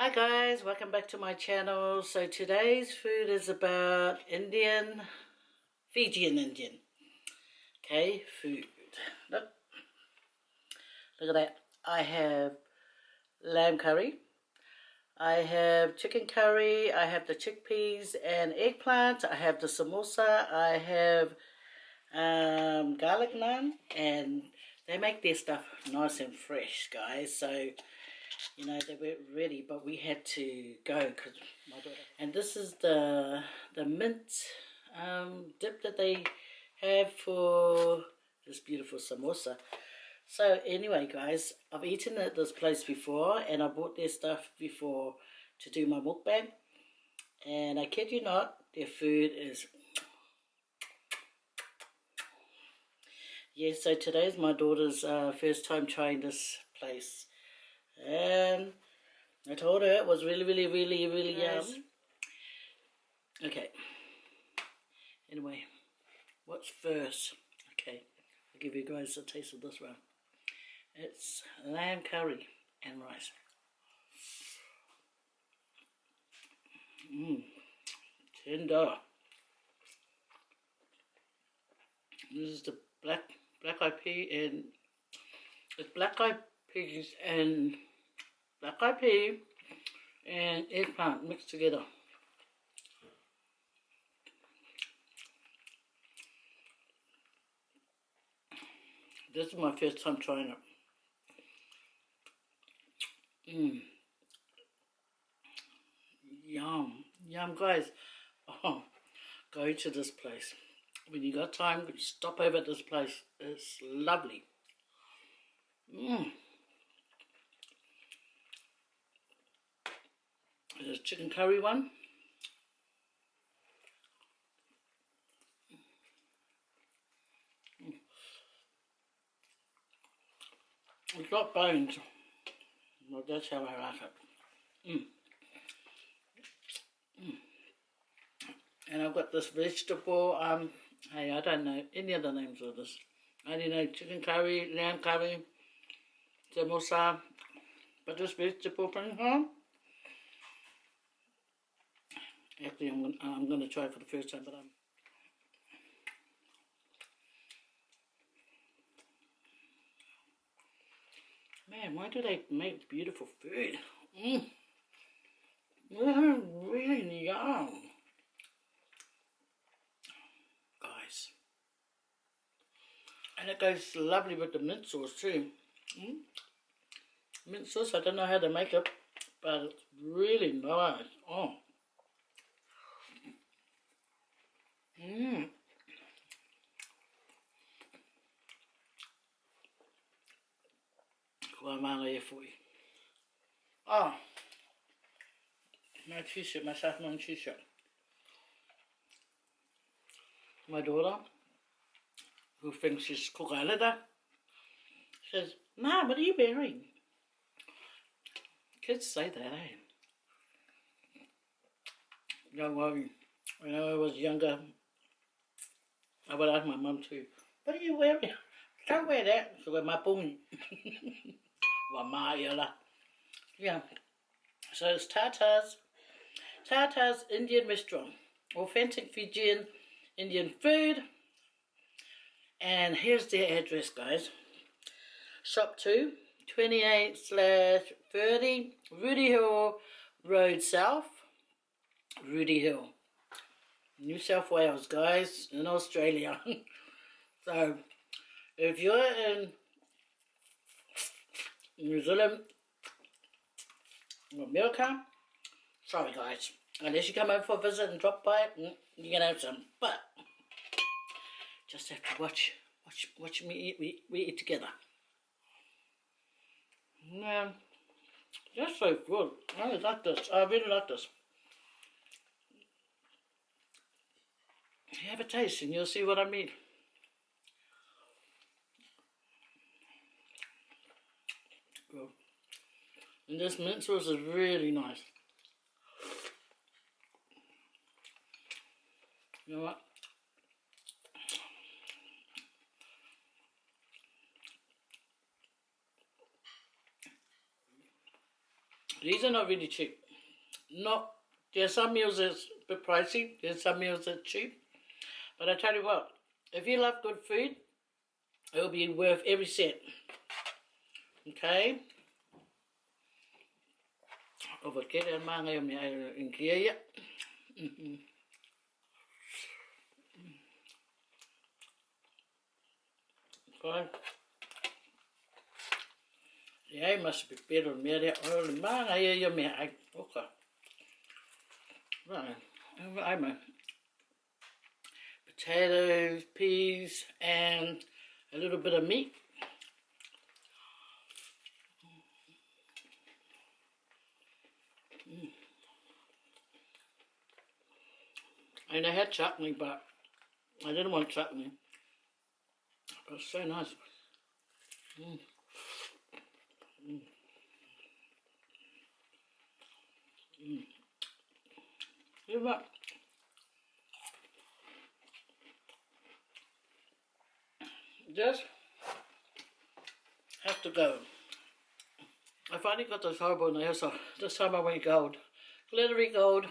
Hi guys, welcome back to my channel. So today's food is about Fijian Indian. Okay, food. Look at that. I have lamb curry. I have chicken curry. I have the chickpeas and eggplant. I have the samosa. I have garlic naan, and they make their stuff nice and fresh, guys. So you know, they weren't ready, but we had to go because my daughter. And this is the mint dip that they have for this beautiful samosa. So anyway, guys, I've eaten at this place before, and I bought their stuff before to do my mukbang. And I kid you not, their food is. Yeah, so today's my daughter's first time trying this place. And I told her it was really yum. Okay. Anyway, what's first? Okay, I'll give you guys a taste of this one. It's lamb curry and rice. Tender. This is the black eyed pea, and it's black eyed peas and eggplant mixed together. This is my first time trying it. Yum guys. Oh, go to this place. When you got time, stop over at this place. It's lovely. There's chicken curry one. It's got bones, but that's how I like it. And I've got this vegetable, hey, I don't know any of the names of this. I only know chicken curry, lamb curry, samosa, but this vegetable thing, actually I'm gonna try it for the first time, but man, why do they make beautiful food? Really yum. Guys. And it goes lovely with the mint sauce too. Mint sauce, I don't know how to make it, but it's really nice. Oh. Oh, my t-shirt, my Samoan t-shirt. My daughter, who thinks she's Kukalada, says, "Ma, what are you wearing?" Kids say that, eh? Don't worry. When I was younger, I would ask my mum too, "What are you wearing?" "Don't wear that." So wear my pumi. Yeah. So it's Tatas Indian restaurant. Authentic Fijian Indian food. And here's their address, guys. Shop 2, 28/30 Rootyhill Road South. Rootyhill, New South Wales, guys, in Australia. So if you're in New Zealand or America, sorry guys, unless you come over for a visit and drop by, you can have some, but just have to watch me eat. We eat together. Man, that's so good. I really like this. I really like this. Have a taste and you'll see what I mean. Good. And this mint sauce is really nice. You know what? These are not really cheap. Not, there's some meals that's a bit pricey, there's some meals that's cheap. But I tell you what, if you love good food, it'll be worth every cent. Okay? Over here, I'm in here. Okay. Yeah, it must be better than me. Oh, the man, I hear me. Okay. Right. I'm potatoes, peas, and a little bit of meat. And I had chutney, but I didn't want chutney. It was so nice. You know what? Just have to go. I finally got this horrible nail, so this time I went gold. Glittery gold.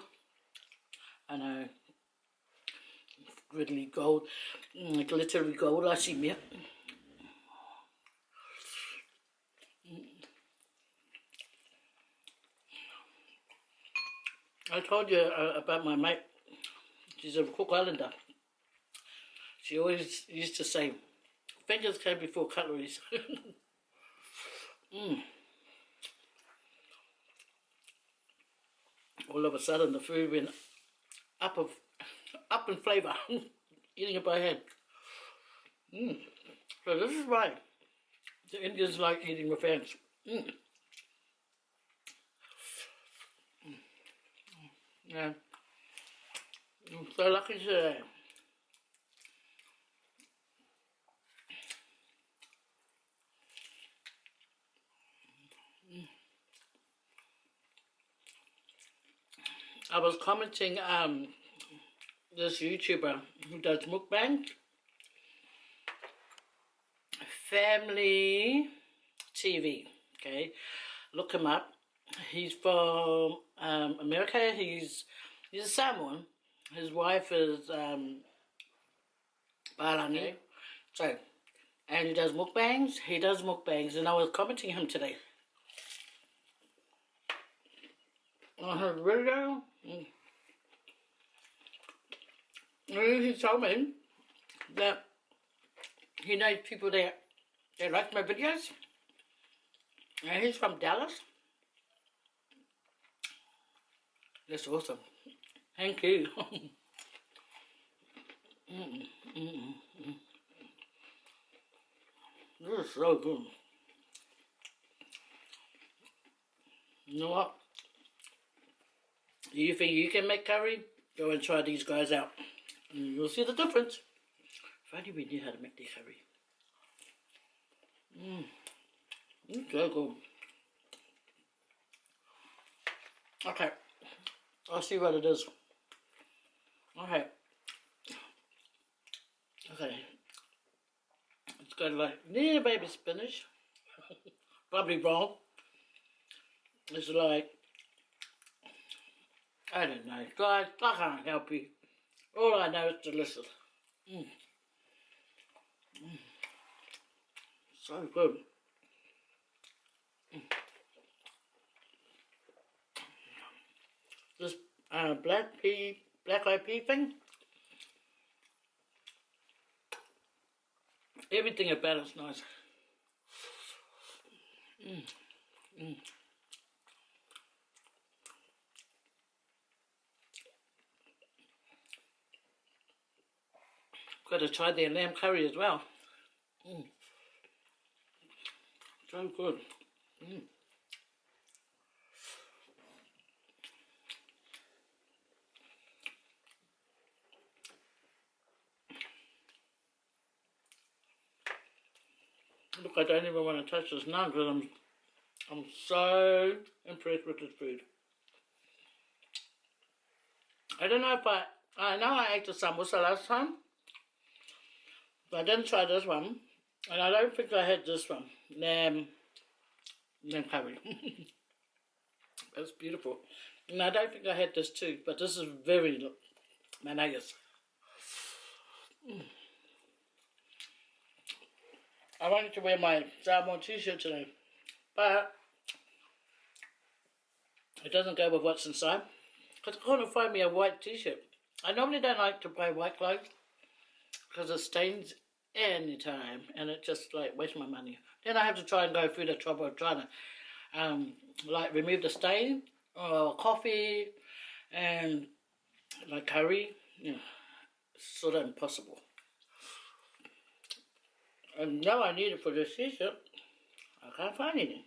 I know. Glittery gold. Glittery gold, I see me. I told you about my mate. She's a Cook Islander. She always used to say, fingers came before cutleries. All of a sudden the food went up in flavour. Eating it by hand. So this is why the Indians like eating with hands. Yeah. I'm so lucky today. I was commenting this YouTuber who does mukbang, Family TV, okay, look him up. He's from America. He's a Samoan. His wife is Balangi. So, and he does mukbangs. And I was commenting him today on her video. He told me that he knows people that like my videos, and he's from Dallas. That's awesome. Thank you. This is so good. You know what? You think you can make curry? Go and try these guys out. And you'll see the difference. If only we knew how to make the curry. It's so good. Okay. I'll see what it is. Okay. It's got like little baby spinach. Probably wrong. It's like, I don't know. Guys, I can't help you. All I know is delicious. So good. This black-eyed pea thing, everything about it's nice. Got to try their lamb curry as well. So good. Look, I don't even want to touch this now because I'm so impressed with this food. I don't know if I know I ate the samosa last time, but I didn't try this one, and I don't think I had this one, lamb curry. It's beautiful. And I don't think I had this too, but this is very nice. I wanted to wear my Samoan t-shirt today, but it doesn't go with what's inside. Because I couldn't find me a white t-shirt. I normally don't like to buy white clothes because it stains anytime and it just like wastes my money. Then I have to try and go through the trouble of trying to like remove the stain or coffee and like curry. You know, it's sort of impossible. And now I need it for this t-shirt. I can't find any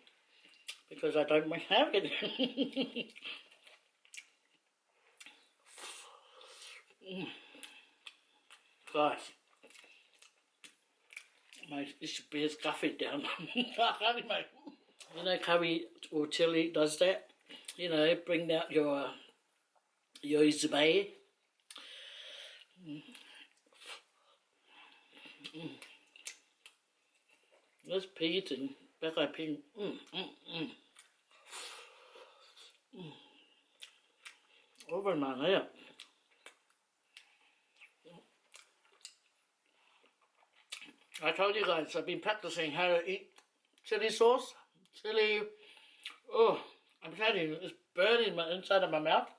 because I don't have it. Gosh, my beer's coffee down. I can't even. You know, curry or chili does that. You know, bring out your izube. There's peas and bacon pea. Over my head. I told you guys I've been practicing how to eat chili sauce. Chili, oh, I'm telling you, it's burning my inside of my mouth.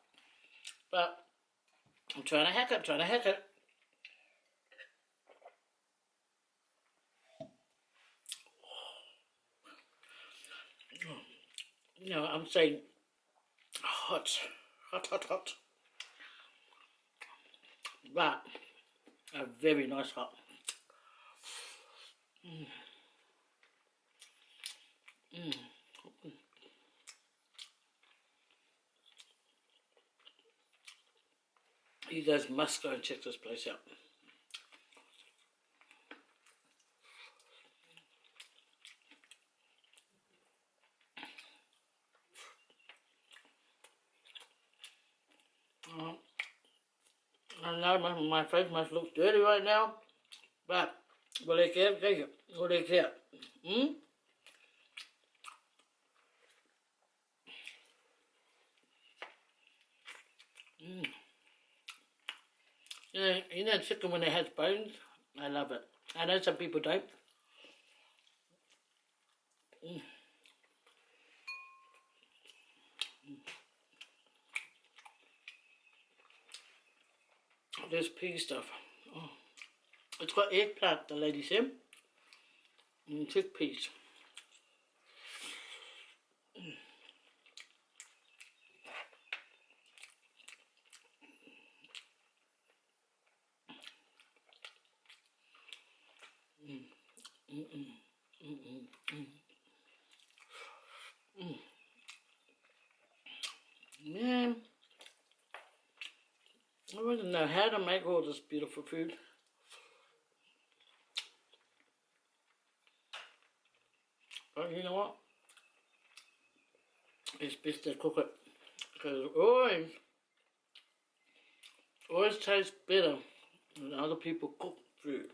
But I'm trying to hack it, You know, I'm saying hot. But a very nice hot. You guys must go and check this place out. I know my face must look dirty right now, but will they care? Take it. Will they care? Yeah, you know chicken when it has bones? I love it. I know some people don't. There's pea stuff. Oh. It's got eggplant, the lady said. And chickpeas. Man, I wouldn't know how to make all this beautiful food. But you know what? It's best to cook it because always tastes better when other people cook food.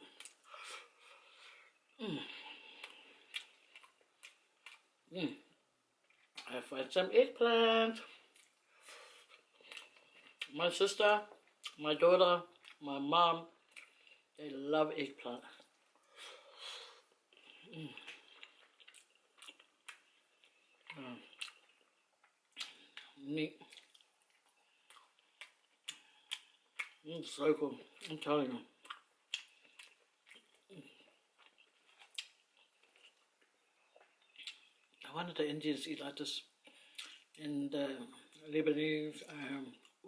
I find some eggplant. My sister, my daughter, my mom, they love eggplant. Neat. It's so cool, I'm telling you. I wonder if the Indians eat like this, and Lebanese,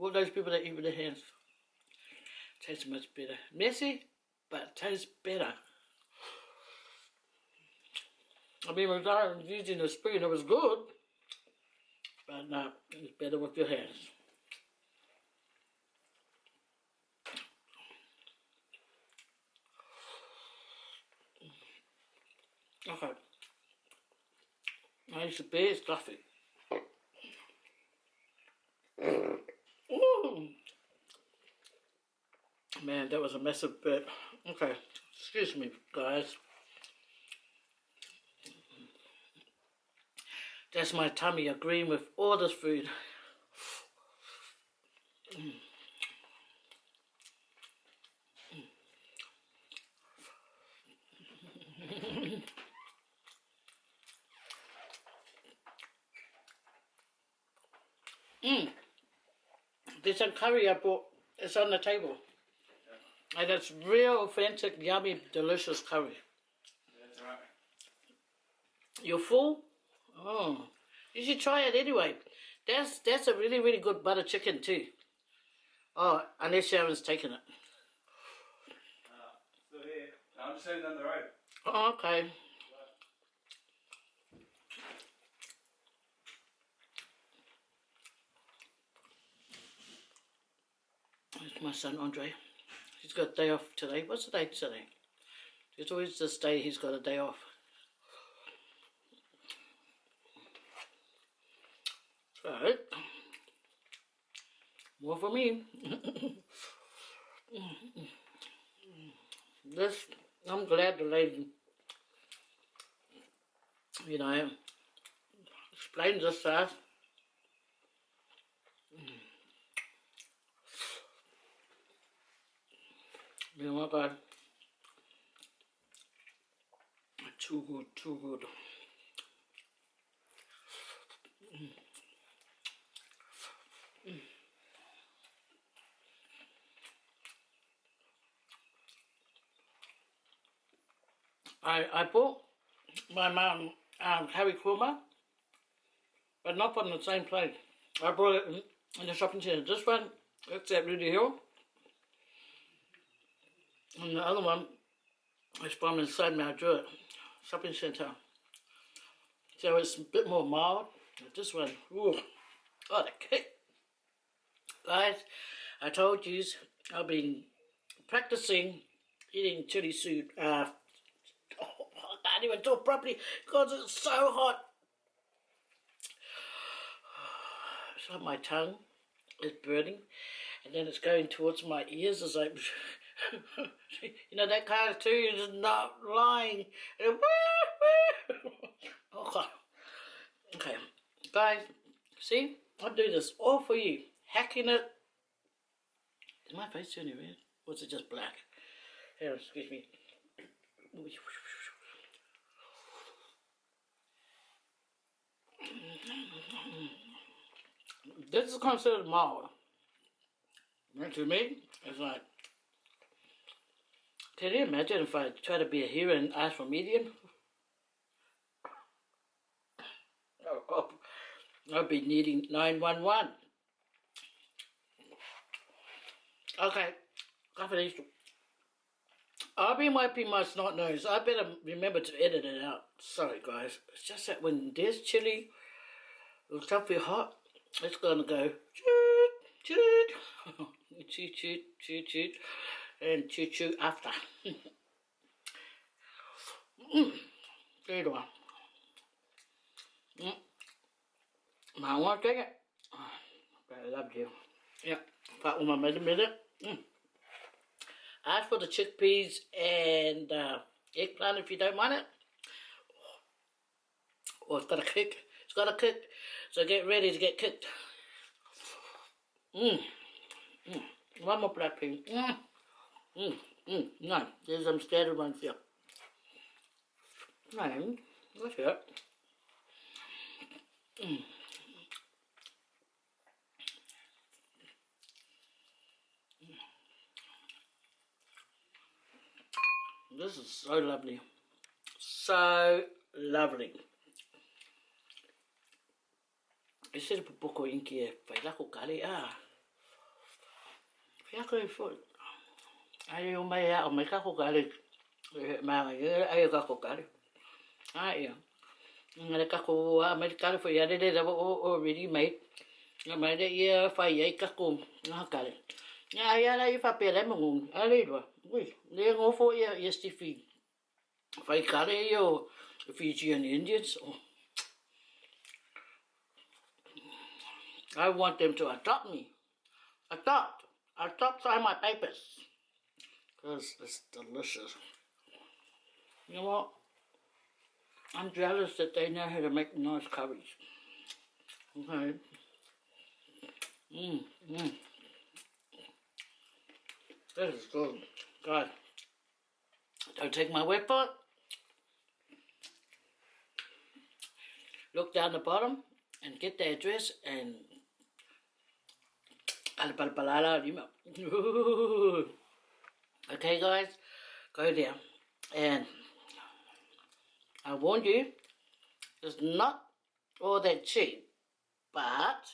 all those people that eat with their hands. Tastes much better. Messy, but tastes better. I mean, when I was using a spoon, it was good, but no, it's better with your hands. Okay. I used to be stuffy. Ooh. Man, that was a massive bit. Okay, excuse me, guys. That's my tummy agreeing with all this food. There's some curry I bought. It's on the table. And it's real authentic, yummy, delicious curry. That's right. You're full? Oh, you should try it anyway. That's a really, really good butter chicken too. Oh, unless Sharon's taken it. Still here. No, I'm just heading down the road. Oh, okay. There's my son Andre. He's got a day off today. What's the day today? It's always this day he's got a day off. So, more for me. This, I'm glad the lady, you know, explained this to us. You know what, guys? Too good, too good. I bought my mum Harry Kurma, but not from the same place. I bought it in the shopping centre. This one, it's at Rootyhill. And the other one is from inside Mount Druitt shopping centre. So it's a bit more mild. But this one, ooh, oh, the kick. Guys, I told you I've been practicing eating chili soup. I can't even talk properly because it's so hot. It's like my tongue is burning, and then it's going towards my ears. It's like, you know, that kind of too, you're just not lying. Okay, guys, see, I do this all for you. Hacking it. Is my face turning red? Or is it just black? Here, excuse me. This is considered mild. And to me, it's like, can you imagine if I try to be a hero and ask for medium? Oh, I'll be needing 911. Okay, after these, I'll be wiping my snot nose. I better remember to edit it out. Sorry, guys. It's just that when there's chili, it's something hot, it's gonna go choot, choot, choot, choot, choot, choot, and choo choo after. Good one. I want to take it. I love you. Yeah, part one my minute. Ask for the chickpeas and eggplant if you don't mind it. Oh, it's got to cook. It's got to cook. So get ready to get cooked. One more black pea. No, there's some standard ones here. No, that's it. This is so lovely. So lovely. E sere pupoko inki e whailako kare Whiako e fo. Ai o mai o mai kako kare. Ai o kako kare. Ia. Ngare kako Amerikano fo ia rere o ready made. Nga mai de ia whai ai kako ngā kare. Nga ia la I whapere mungu. Ale rua. Ui, le ngofo ia stifi. Whai kare I o Fijian Indians. Oh. I want them to adopt me. Adopt sign my papers. Because it's delicious. You know what? I'm jealous that they know how to make nice curries. Okay. This is good. Guys, don't take my word for it. Look down the bottom and get the address and okay guys, go there. And I warned you, it's not all that cheap, but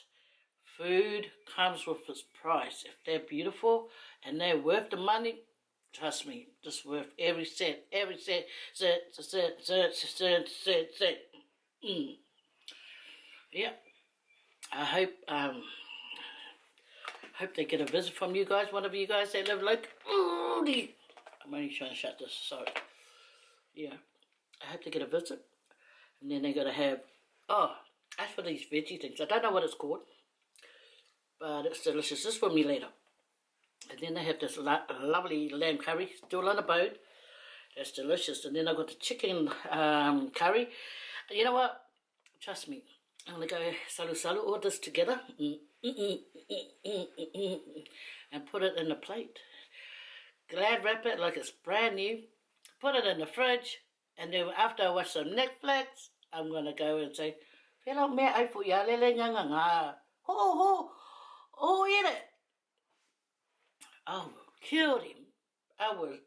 food comes with its price. If they're beautiful and they're worth the money, trust me, just worth every cent, cent. Yeah, I hope they get a visit from you guys, one of you guys that live like, I'm only trying to shut this, sorry. Yeah, I hope they get a visit. And then they're going to have, as for these veggie things, I don't know what it's called, but it's delicious. This is for me later. And then they have this lovely lamb curry, still on the bone. That's delicious. And then I've got the chicken curry. And you know what? Trust me, I'm going to go salu all this together. And put it in a plate. Glad wrap it like it's brand new. Put it in the fridge. And then after I watch some Netflix, I'm going to go and say, "Hello, me ai fu ya lele nga nga nga. Oh, eat it." I killed him. I was,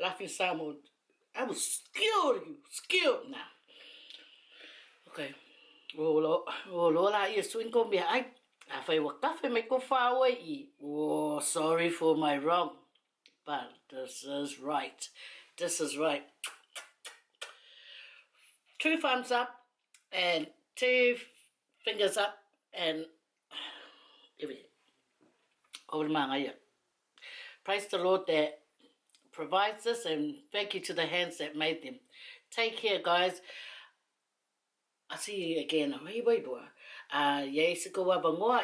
laughing Samoan. I was skilled now. Okay. Lola is swing ko me ai. I wa kafe me ko fa away. Oh, sorry for my wrong. But this is right. This is right. 2 thumbs up and 2 fingers up and everything. Praise the Lord that provides this, and thank you to the hands that made them. Take care, guys. I'll see you again. Yes, go up and go.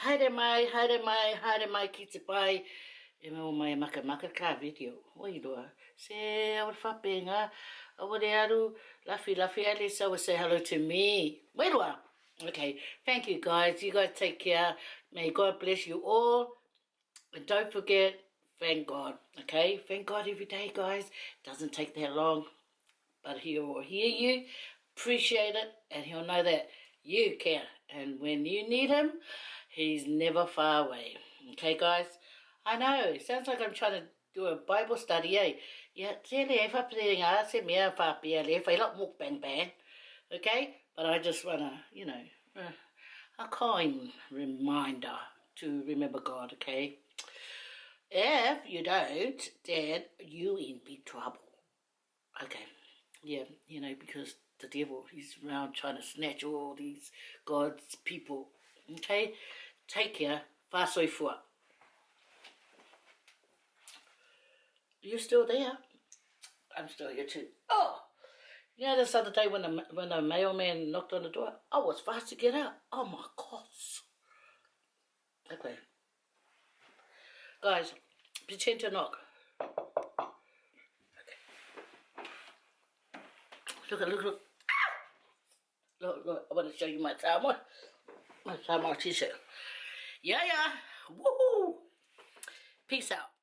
Haere mai, ki te pai. E mo mai maka ka video. Oi doa. Se awar whapenga. Aware aru. Lafi ali. So say hello to me. Wait a while. Okay. Thank you guys. You guys take care. May God bless you all. And don't forget, thank God. Okay? Thank God every day, guys. Doesn't take that long. But He will hear you. Appreciate it. And He'll know that you care. And when you need Him, He's never far away. Okay, guys? I know, it sounds like I'm trying to do a Bible study, eh? Yeah, Mukbang. Okay? But I just want to, a kind reminder to remember God, okay? If you don't, then you in big trouble. Okay. Yeah, because the devil, he's around trying to snatch all these God's people. Okay? Take care. Fasoi fua. You're still there. I'm still here too. Oh! This other day when the mailman knocked on the door, I was fast to get out. Oh my gosh. Okay. Guys, pretend to knock. Okay. Look. Look, I want to show you my Samoan. My Samoan t-shirt. Yeah. Woohoo! Peace out.